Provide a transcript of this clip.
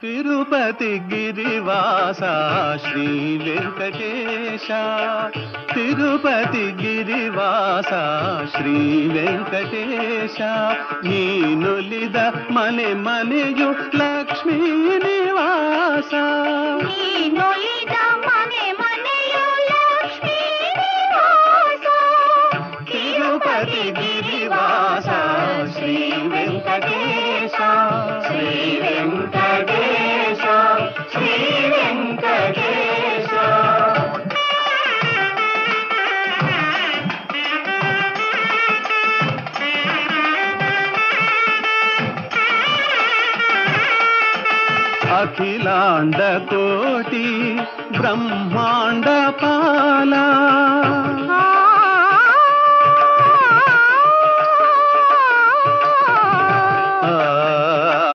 తిరుపతి గిరివాస శ్రీ వెంకటేశ, తిరుపతి గిరివాస శ్రీ వెంకటేశ, ನೀನುಲಿದ ಮನೆ ಮನೆಯು ಲಕ್ಷ್ಮೀ ನಿವಾಸ, ನೀನುಲಿದ ಮನೆ ಮನೆಯು ಲಕ್ಷ್ಮೀ ನಿವಾಸ, ತಿರುಪತಿ ಗಿರಿವಾಸ ಶ್ರೀ ವೆಂಕಟೇಶ, ಶ್ರೀ ವೆಂಕಟೇಶ, ಶ್ರೀ ವೆಂಕಟೇಶ. అఖిలాండ కోటి బ్రహ్మాండ పాలా